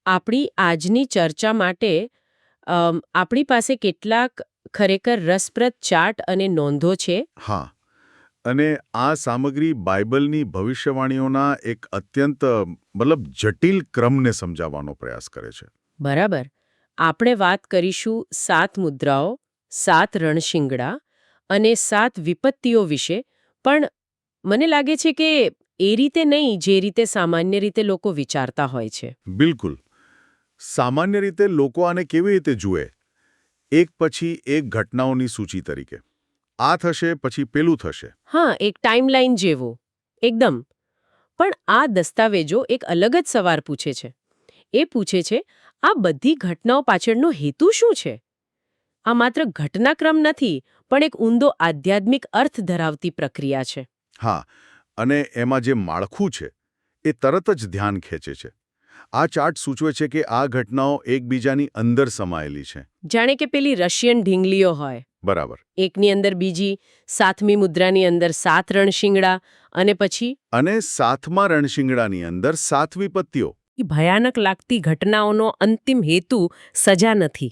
આપણી આજની ચર્ચા માટે આપણી પાસે કેટલાક ખરેખર રસપ્રદ ચાર્ટ અને નોંધો છે. હા, અને આ સામગ્રી બાઇબલની ભવિષ્યવાણીઓના એક અત્યંત જટિલ ક્રમને સમજાવવાનો પ્રયાસ કરે છે. બરાબર. આપણે વાત કરીશું 7 મુદ્રાઓ, 7 રણશિંગડા અને 7 વિપત્તિઓ વિશે, પણ મને લાગે છે કે એ રીતે નહીં જે રીતે સામાન્ય રીતે લોકો વિચારતા હોય છે. બિલકુલ. સામાન્ય રીતે લોકો આને કેવી રીતે જુએ? એક પછી એક ઘટનાઓની સૂચિ તરીકે. આ થશે પછી પેલું થશે. હા, એક ટાઈમલાઈન જેવું. એકદમ. પણ આ દસ્તાવેજો એક અલગ જ સવાલ પૂછે છે. એ પૂછે છે, આ બધી ઘટનાઓ પાછળનો હેતુ શું છે? આ માત્ર ઘટનાક્રમ નથી, પણ એક ઊંડો આધ્યાત્મિક અર્થ ધરાવતી પ્રક્રિયા છે. હા, અને એમાં જે માળખું છે એ તરત જ ધ્યાન ખેંચે છે. આ ચાર્ટ સૂચવે છે કે આ ઘટનાઓ એકબીજાની અંદર સમાયેલી છે. જાણે કે પેલી રશિયન ઢીંગલીઓ હોય. બરાબર. એકની અંદર બીજી, 7મી મુદ્રાની અંદર 7 રણશિંગડા અને પછી અને 7મા રણશિંગડાની અંદર 7 વિપત્તિઓ. ભયાનક લાગતી ઘટનાઓનો અંતિમ હેતુ સજા નથી.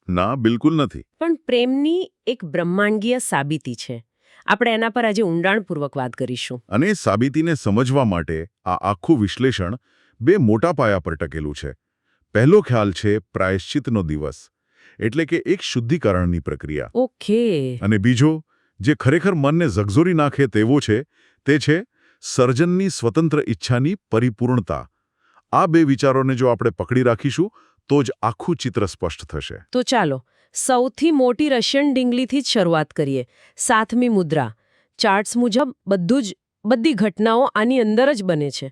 ના, બિલકુલ નથી. પણ પ્રેમની એક બ્રહ્માંડીય સાબિતી છે. આપણે એના પર આજે ઊંડાણપૂર્વક વાત કરીશું. અને સાબિતીને સમજવા માટે આ આખું વિશ્લેષણ 2 મોટા પાયા પર ટકેલું છે. પહેલો ખ્યાલ છે પ્રાયશ્ચિતનો દિવસ, એટલે કે એક શુદ્ધિકરણની પ્રક્રિયા. ઓકે. અને બીજો, જે ખરેખર મનને ઝગઝોરી નાખે તેવો છે, તે છે સર્જનની સ્વતંત્ર ઈચ્છાની પરિપૂર્ણતા. આ 2 વિચારોને જો આપણે પકડી રાખીશું તો જ આખું ચિત્ર સ્પષ્ટ થશે. તો ચાલો સૌથી મોટી રશિયન ઢીંગલીથી જ શરૂઆત કરીએ. 7મી મુદ્રા. ચાર્ટ્સ મુજબ બધી ઘટનાઓ આની અંદર જ બને છે.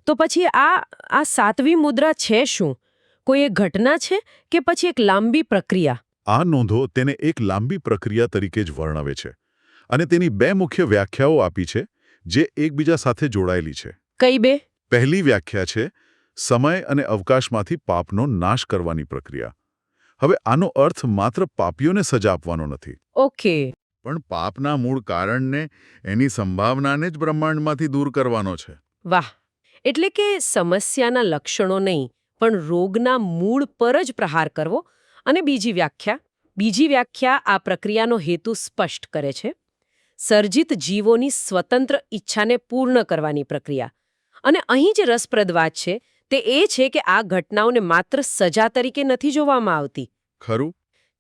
તો પછી આ 7મી મુદ્રા છે શું? કોઈ એક ઘટના છે કે પછી એક લાંબી પ્રક્રિયા? આ નોંધો તેને એક લાંબી પ્રક્રિયા તરીકે જ વર્ણવે છે. અને તેની 2 મુખ્ય વ્યાખ્યાઓ આપી છે, જે એકબીજા સાથે જોડાયેલી છે. કઈ 2? પહેલી વ્યાખ્યા છે સમય અને અવકાશમાંથી પાપનો નાશ કરવાની પ્રક્રિયા. હવે આનો અર્થ માત્ર પાપીઓને સજા આપવાનો નથી. ઓકે. પણ પાપના મૂળ કારણને, એની સંભાવનાને જ બ્રહ્માંડમાંથી દૂર કરવાનો છે. વાહ. એટલે કે સમસ્યાના લક્ષણો નહીં, પણ રોગના મૂળ પર જ પ્રહાર કરવો. અને બીજી વ્યાખ્યા આ પ્રક્રિયાનો હેતુ સ્પષ્ટ કરે છે. સર્જિત જીવોની સ્વતંત્ર ઈચ્છાને પૂર્ણ કરવાની પ્રક્રિયા. અને અહીં જે રસપ્રદ વાત છે તે એ છે કે આ ઘટનાઓને માત્ર સજા તરીકે નથી જોવામાં આવતી. ખરું?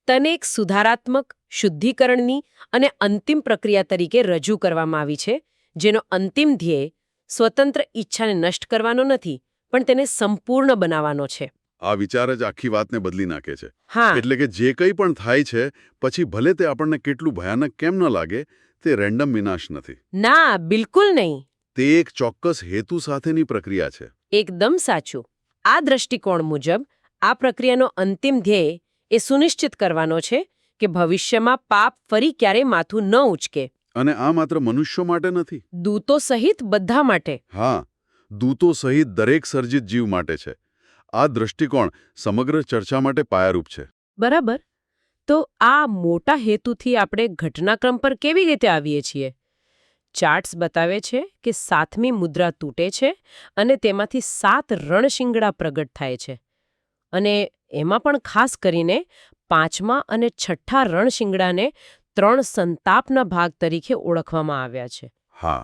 તેને એક સુધારાત્મક, શુદ્ધિકરણની અને અંતિમ પ્રક્રિયા તરીકે રજૂ કરવામાં આવી છે, જેનો અંતિમ ધ્યેય સ્વતંત્ર ઈચ્છાને નષ્ટ કરવાનો નથી, પણ તેને સંપૂર્ણ બનાવવાનો છે. આ વિચાર જ આખી વાતને બદલી નાખે છે. હા. એટલે કે જે કંઈ પણ થાય છે, પછી ભલે તે આપણને કેટલું ભયાનક કેમ ન લાગે, તે રેન્ડમ વિનાશ નથી. ના, બિલકુલ નહીં. તે એક ચોક્કસ હેતુ સાથેની પ્રક્રિયા છે. એકદમ સાચું. આ દ્રષ્ટિકોણ મુજબ આ પ્રક્રિયાનો અંતિમ ધ્યેય એ સુનિશ્ચિત કરવાનો છે કે ભવિષ્યમાં પાપ ફરી ક્યારેય માથું ન ઉંચકે. અને આ માત્ર મનુષ્યો માટે નથી. દૂતો સહિત બધા માટે. હા, દૂતો સહિત દરેક સર્જિત જીવ માટે છે. આ દ્રષ્ટિકોણ સમગ્ર ચર્ચા માટે પાયારૂપ છે. બરાબર. તો આ મોટા હેતુથી આપણે ઘટનાક્રમ પર કેવી રીતે આવીએ છીએ? ચાર્ટ્સ બતાવે છે કે 7મી મુદ્રા તૂટે છે અને તેમાંથી 7 રણશિંગડા પ્રગટ થાય છે. અને એમાં પણ ખાસ કરીને 5મા અને 6ઠ્ઠા રણશિંગડાને 3 સંતાપના ભાગ તરીકે ઓળખવામાં આવ્યા છે. હા,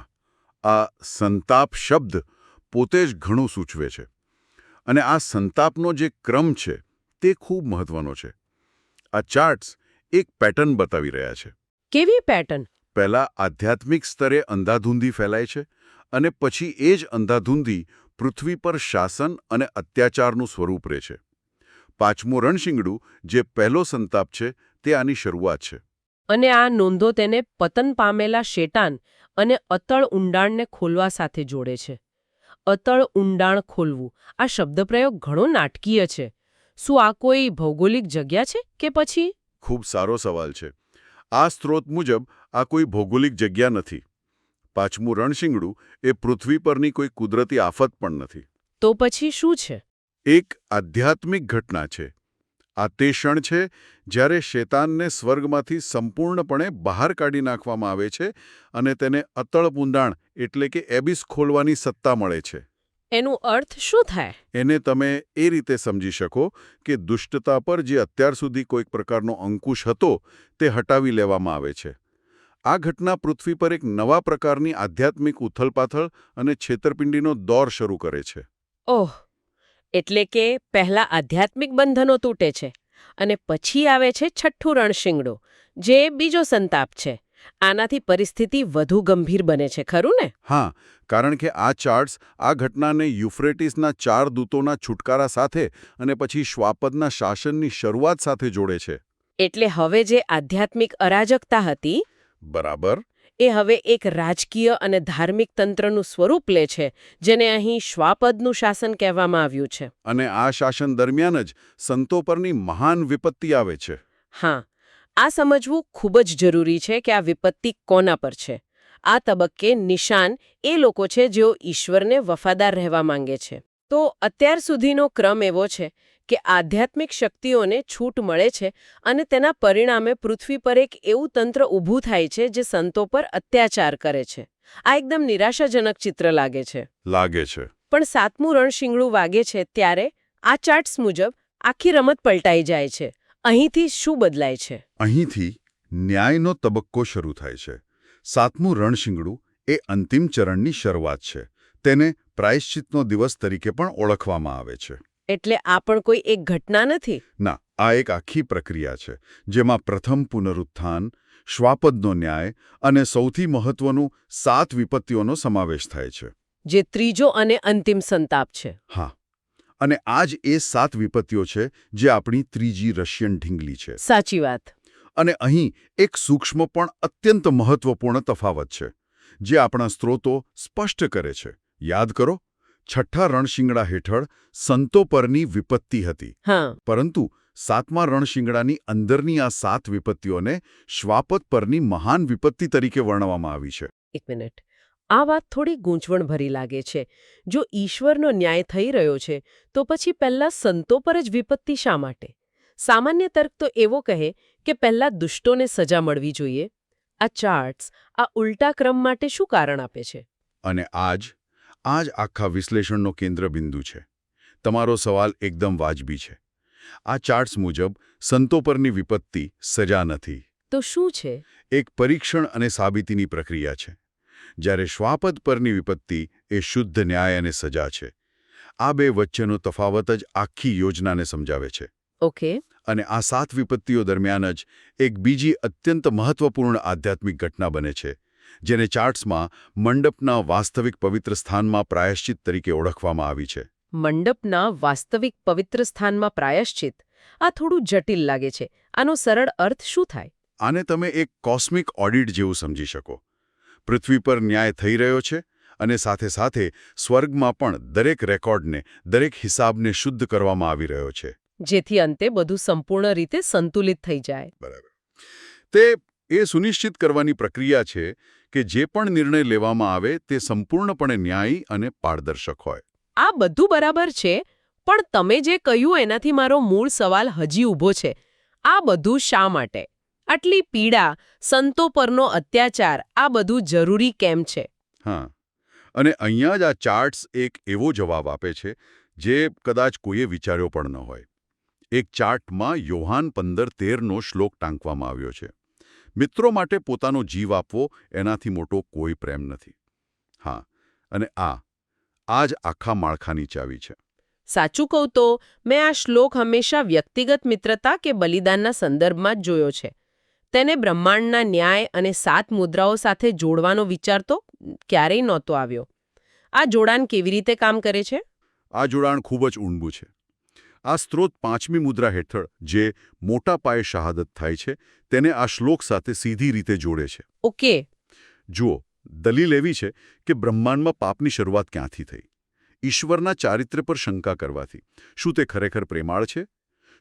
આ સંતાપ શબ્દ પોતે જ ઘણું સૂચવે છે. અને આ સંતાપનો જે ક્રમ છે તે ખૂબ મહત્વનો છે. આ ચાર્ટ્સ એક પેટર્ન બતાવી રહ્યા છે. કેવી પેટર્ન? પહેલા આધ્યાત્મિક સ્તરે અંધાધૂંધી ફેલાય છે, અને પછી એ જ અંધાધૂંધી પૃથ્વી પર શાસન અને અત્યાચારનું સ્વરૂપ રહે છે. 5મું રણશિંગડું, જે પહેલો સંતાપ છે, તે આની શરૂઆત છે. અને આ નોંધો તેને પતન પામેલા શેતાન અને અતળ ઊંડાણને ખોલવા સાથે જોડે છે. અતળ ઊંડાણ ખોલવું, આ શબ્દપ્રયોગ ઘણો નાટકીય છે. શું આ કોઈ ભૌગોલિક જગ્યા છે કે પછી? ખૂબ સારો સવાલ છે. આ સ્ત્રોત મુજબ આ કોઈ ભૌગોલિક જગ્યા નથી. 5મું રણશિંગડું એ પૃથ્વી પરની કોઈ કુદરતી આફત પણ નથી. તો પછી શું છે? એક આધ્યાત્મિક ઘટના છે. આ તે ક્ષણ છે જ્યારે શેતાનને સ્વર્ગમાંથી સંપૂર્ણપણે બહાર કાઢી નાખવામાં આવે છે અને તેને અતળ ઊંડાણ એટલે કે એબિસ ખોલવાની સત્તા મળે છે. એનું અર્થ શું થાય? એને તમે એ રીતે સમજી શકો કે દુષ્ટતા પર જે અત્યાર સુધી કોઈક પ્રકારનો અંકુશ હતો તે હટાવી લેવામાં આવે છે. આ ઘટના પૃથ્વી પર એક નવા પ્રકારની આધ્યાત્મિક ઉથલપાથલ અને છેતરપિંડીનો દોર શરૂ કરે છે. ઓહ, એટલે કે પહેલા આધ્યાત્મિક બંધનો તૂટે છે અને પછી આવે છે છઠ્ઠું રણશીંગડું, જે બીજો સંતાપ છે. આનાથી પરિસ્થિતિ વધુ ગંભીર બને છે, ખરું ને? હા, કારણ કે આ ચાર્ટ્સ આ ઘટનાને યુફ્રેટિસના 4 દૂતોના છુટકારા સાથે અને પછી શ્વાપદના શાસનની શરૂઆત સાથે જોડે છે. એટલે હવે જે આધ્યાત્મિક અરાજકતા હતી બરાબર. એ હવે એક રાજકીય અને ધાર્મિક તંત્રનું સ્વરૂપ લે છે, જેને અહીં શ્વાપદનું શાસન કહેવામાં આવ્યું છે. અને આ શાસન દરમિયાન જ સંતો પરની મહાન વિપત્તિ આવે છે. હા, આ સમજવું ખૂબ જ જરૂરી છે કે આ વિપત્તિ કોના પર છે. આ તબક્કે નિશાન એ લોકો છે જેઓ ઈશ્વરને વફાદાર રહેવા માંગે છે. તો અત્યાર સુધીનો ક્રમ એવો છે કે આધ્યાત્મિક શક્તિઓને છૂટ મળે છે અને તેના પરિણામે પૃથ્વી પર એક એવું તંત્ર ઊભું થાય છે જે સંતો પર અત્યાચાર કરે છે. આ એકદમ નિરાશાજનક ચિત્ર લાગે છે. લાગે છે. પણ 7મું રણશીંગડું વાગે છે ત્યારે આ ચાર્ટ્સ મુજબ આખી રમત પલટાઈ જાય છે. અહીંથી શું બદલાય છે? અહીંથી ન્યાયનો તબક્કો શરૂ થાય છે. 7મું રણશીંગડું એ અંતિમ ચરણની શરૂઆત છે. તેને પ્રાયશ્ચિતનો દિવસ તરીકે પણ ઓળખવામાં આવે છે. એટલે આ પણ કોઈ એક ઘટના નથી. ના, આ એક આખી પ્રક્રિયા છે જેમાં પ્રથમ પુનરુત્થાન, શ્વાપદનો ન્યાય અને સૌથી મહત્વનું 7 વિપત્તિઓનો સમાવેશ થાય છે. જે ત્રીજો અને અંતિમ સંતાપ છે. હા, અને આ જ એ 7 વિપત્તિઓ છે જે આપણી ત્રીજી રશિયન ઢીંગલી છે. સાચી વાત. અને અહીં એક સૂક્ષ્મ પણ અત્યંત મહત્વપૂર્ણ તફાવત છે જે આપણા સ્ત્રોતો સ્પષ્ટ કરે છે. યાદ કરો, છઠ્ઠા રણશિંગડા હેઠળ સંતો પરની વિપત્તિ હતી. હા. પરંતુ 7મા રણશિંગડાની અંદરની આ 7 વિપત્તિઓને શ્વાપદ પરની મહાન વિપત્તિ તરીકે વર્ણવવામાં આવી છે. એક મિનિટ. આ વાત થોડી ગૂંચવણભરી લાગે છે. જો ઈશ્વરનો ન્યાય થઈ રહ્યો છે તો પછી પહેલા સંતો પર જ વિપત્તિ શા માટે? સામાન્ય તર્ક તો એવો કહે કે પહેલા દુષ્ટોને સજા મળવી જોઈએ. આ ચાર્ટ્સ આ ઉલટા ક્રમ માટે શું કારણ આપે છે? અને આ જ આખા વિશ્લેષણનો કેન્દ્રબિંદુ છે. તમારો સવાલ એકદમ વાજબી છે. આ ચાર્ટ્સ મુજબ સંતો પરની વિપત્તિ સજા નથી. તો શું છે? એક પરીક્ષણ અને સાબિતીની પ્રક્રિયા છે. જ્યારે શ્વાપદ પરની વિપત્તિ એ શુદ્ધ ન્યાય અને સજા છે. આ બે વચ્ચેનો તફાવત જ આખી યોજનાને સમજાવે છે. ઓકે. અને આ 7 વિપત્તિઓ દરમિયાન જ એક બીજી અત્યંત મહત્વપૂર્ણ આધ્યાત્મિક ઘટના બને છે જેને ચાર્ટ્સમાં મંડપના વાસ્તવિક પવિત્ર સ્થાનમાં પ્રાયશ્ચિત તરીકે ઓળખવામાં આવી છે. મંડપના વાસ્તવિક પવિત્ર સ્થાનમાં પ્રાયશ્ચિત. આ થોડું જટિલ લાગે છે. આનો સરળ અર્થ શું થાય? આને તમે એક કોસ્મિક ઓડિટ જેવું સમજી શકો. પૃથ્વી પર ન્યાય થઈ રહ્યો છે અને સાથે સાથે સ્વર્ગમાં પણ દરેક રેકોર્ડને, દરેક હિસાબને શુદ્ધ કરવામાં આવી રહ્યો છે. જેથી અંતે બધું સંપૂર્ણ રીતે સંતુલિત થઈ જાય. બરાબર. તે એ સુનિશ્ચિત કરવાની પ્રક્રિયા છે કે જે પણ નિર્ણય લેવામાં આવે તે સંપૂર્ણપણે ન્યાયી અને પારદર્શક હોય. આ બધું બરાબર છે, પણ તમે જે કહ્યું એનાથી મારો મૂળ સવાલ હજી ઊભો છે. આ બધું શા માટે? આટલી પીડા, સંતો પરનો અત્યાચાર, આ બધું જરૂરી કેમ છે? હા, અને અહીંયા જ આ ચાર્ટ્સ એક એવો જવાબ આપે છે જે કદાચ કોઈએ વિચાર્યો પણ ન હોય. એક ચાર્ટમાં યોહાન 15:13નો શ્લોક ટાંકવામાં આવ્યો છે. મિત્રો માટે પોતાનો જીવ આપવો એનાથી મોટો કોઈ પ્રેમ નથી. હા, અને આ જ આખા માળખાની ચાવી છે. સાચું કહું તો મેં આ શ્લોક હંમેશા વ્યક્તિગત મિત્રતા કે બલિદાનના સંદર્ભમાં જ જોયો છે. તેને બ્રહ્માંડના ન્યાય અને 7 મુદ્રાઓ સાથે જોડવાનો વિચાર તો ક્યારેય નહોતો આવ્યો. આ જોડાણ કેવી રીતે કામ કરે છે? આ જોડાણ ખૂબ જ ઊંડું છે. આ સ્ત્રોત 5મી મુદ્રા હેઠળ જે મોટા પાયે શહાદત થાય છે તેને આ શ્લોક સાથે સીધી રીતે જોડે છે. ઓકે. જુઓ, દલીલ એવી છે કે બ્રહ્માંડમાં પાપની શરૂઆત ક્યાંથી થઈ? ઈશ્વરના ચારિત્ર્ય પર શંકા કરવાથી. શું તે ખરેખર પ્રેમાળ છે?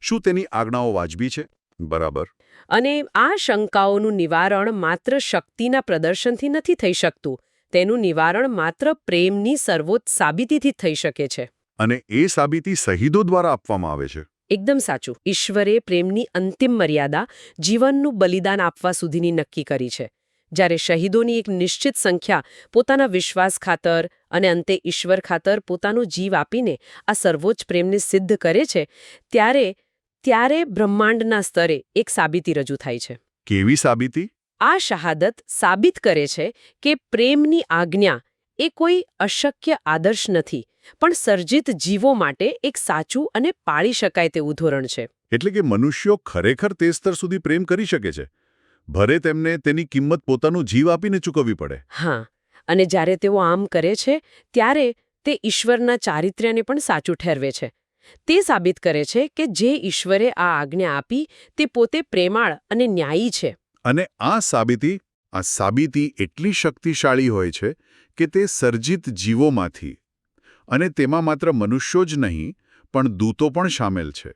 શું તેની આજ્ઞાઓ વાજબી છે? બરાબર. અને આ શંકાઓનું નિવારણ માત્ર શક્તિના પ્રદર્શનથી નથી થઈ શકતું. તેનું નિવારણ માત્ર પ્રેમની સર્વોચ્ચ સાબિતીથી થઈ શકે છે. અને એ સાબિતી શહીદો દ્વારા આપવામાં આવે છે. એકદમ સાચું. ઈશ્વરે પ્રેમની અંતિમ મર્યાદા જીવનનું બલિદાન આપવા સુધીની નક્કી કરી છે. જ્યારે શહીદોની એક નિશ્ચિત સંખ્યા પોતાના વિશ્વાસ ખાતર અને અંતે ઈશ્વર ખાતર પોતાનો જીવ આપીને આ સર્વોચ્ચ પ્રેમને સિદ્ધ કરે છે ત્યારે બ્રહ્માંડના સ્તરે એક સાબિતી રજૂ થાય છે. કેવી સાબિતી? આ શહાદત સાબિત કરે છે કે પ્રેમની આજ્ઞા એ કોઈ અશક્ય આદર્શ નથી, પણ સર્જિત જીવો માટે એક સાચું અને પાળી શકાય તેવું ધોરણ છે. એટલે કે મનુષ્યો ખરેખર તે સ્તર સુધી પ્રેમ કરી શકે છે, ભરે તેમને તેની કિંમત પોતાનું જીવ આપીને ચૂકવવી પડે. હા, અને જ્યારે તેઓ આમ કરે છે ત્યારે તે ઈશ્વરના ચારિત્ર્યને પણ સાચું ઠેરવે છે. તે સાબિત કરે છે કે જે ઈશ્વરે આ આજ્ઞા આપી તે પોતે પ્રેમાળ અને ન્યાયી છે. અને આ સાબિતી એટલી શક્તિશાળી હોય છે કે તે સર્જિત જીવોમાંથી, અને તેમાં માત્ર મનુષ્યો જ નહીં પણ દૂતો પણ સામેલ છે,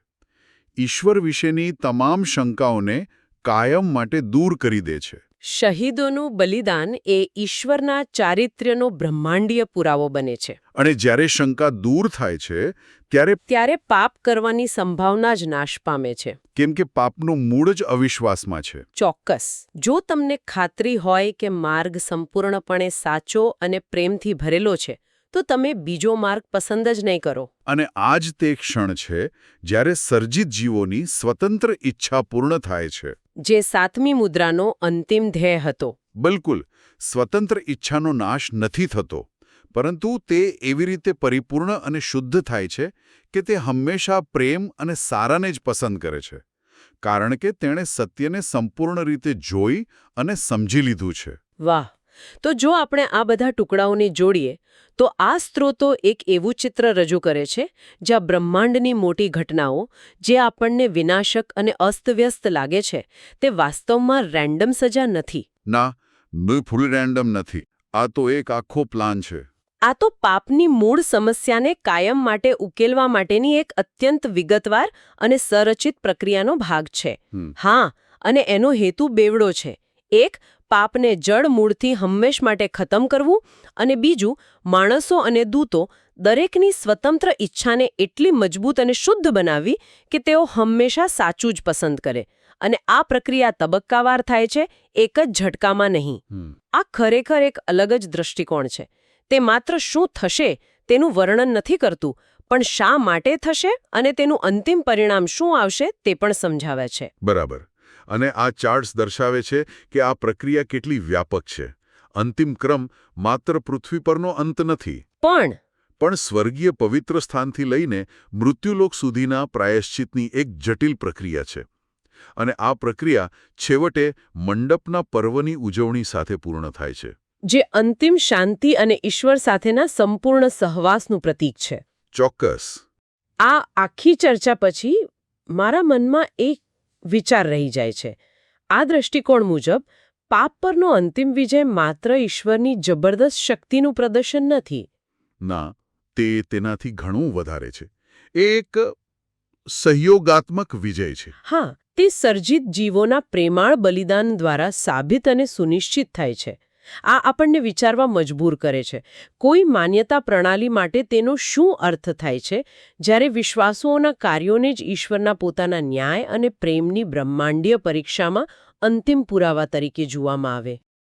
ઈશ્વર વિશેની તમામ શંકાઓને કાયમ માટે દૂર કરી દે છે. શહીદોનું બલિદાન એ ઈશ્વરના ચારિત્ર્યનો બ્રહ્માંડીય પુરાવો બને છે. અને જ્યારે શંકા દૂર થાય છે ત્યારે પાપ કરવાની સંભાવના જ નાશ પામે છે. કેમ કે પાપનું મૂળ જ અવિશ્વાસમાં છે. ચોક્કસ. જો તમને ખાતરી હોય કે માર્ગ સંપૂર્ણપણે સાચો અને પ્રેમથી ભરેલો છે, તો તમે બીજો માર્ગ પસંદ જ નહીં કરો. અને આ જ તે ક્ષણ છે જ્યારે સર્જિત જીવોની સ્વતંત્ર ઈચ્છા પૂર્ણ થાય છે. જે સાતમી મુદ્રાનો અંતિમ ધ્યેય હતો. બિલકુલ, સ્વતંત્ર ઈચ્છાનો નાશ નથી થતો, પરંતુ તે એવી રીતે પરિપૂર્ણ અને શુદ્ધ થાય છે કે તે હંમેશા પ્રેમ અને સારાને જ પસંદ કરે છે, કારણ કે તેણે સત્યને સંપૂર્ણ રીતે જોઈ અને સમજી લીધું છે. વાહ! તો જો આપણે આ બધા ટુકડાઓને જોડીએ તો આ સ્ત્રોતો એક એવું ચિત્ર રજૂ કરે છે જ્યાં બ્રહ્માંડની મોટી ઘટનાઓ, જે આપણને વિનાશક અને અસ્તવ્યસ્ત લાગે છે, તે વાસ્તવમાં રેન્ડમ સજા નથી. ના, બિલકુલ રેન્ડમ નથી. આ તો એક આખો પ્લાન છે. આ તો પાપની મૂળ સમસ્યાને કાયમ માટે ઉકેલવા માટેની એક અત્યંત વિગતવાર અને સંરચિત પ્રક્રિયાનો ભાગ છે. હા, અને એનો હેતુ બેવડો છે. એક, પાપને જડ મૂળથી હંમેશ માટે ખતમ કરવું, અને બીજું, માણસો અને દૂતો દરેકની સ્વતંત્ર ઈચ્છાને એટલી મજબૂત અને શુદ્ધ બનાવવી કે તેઓ હંમેશા સાચું જ પસંદ કરે. અને આ પ્રક્રિયા તબક્કાવાર થાય છે, એક જ ઝટકામાં નહીં. આ ખરેખર એક અલગ જ દૃષ્ટિકોણ છે. તે માત્ર શું થશે તેનું વર્ણન નથી કરતું, પણ શા માટે થશે અને તેનું અંતિમ પરિણામ શું આવશે તે પણ સમજાવે છે. બરાબર. અને આ ચાર્ટ્સ દર્શાવે છે કે આ પ્રક્રિયા કેટલી વ્યાપક છે. અંતિમ ક્રમ માત્ર પૃથ્વી પરનો અંત નથી, પણ સ્વર્ગીય પવિત્ર સ્થાનથી લઈને મૃત્યુલોક સુધીના પ્રાયશ્ચિતની એક જટિલ પ્રક્રિયા છે. અને આ પ્રક્રિયા છેવટે મંડપના પર્વની ઉજવણી સાથે પૂર્ણ થાય છે, જે અંતિમ શાંતિ અને ઈશ્વર સાથેના સંપૂર્ણ સહવાસનું પ્રતીક છે. ચોક્કસ. આ આખી ચર્ચા પછી મારા મનમાં એક વિચાર રહી જાય છે. આ દૃષ્ટિકોણ મુજબ પાપ પરનો અંતિમ વિજય માત્ર ઈશ્વરની જબરદસ્ત શક્તિનું પ્રદર્શન નથી. ના, તે તેનાથી ઘણું વધારે છે. એ એક સહયોગાત્મક વિજય છે. હા, તે સર્જિત જીવોના પ્રેમાળ બલિદાન દ્વારા સાબિત અને સુનિશ્ચિત થાય છે. આ આપણને વિચારવા મજબૂર કરે છે. કોઈ માન્યતા પ્રણાલી માટે તેનો શું અર્થ થાય છે જ્યારે વિશ્વાસુઓના કાર્યોને જ ઈશ્વરના પોતાના ન્યાય અને પ્રેમની બ્રહ્માંડીય પરીક્ષામાં અંતિમ પુરાવા તરીકે જોવામાં આવે.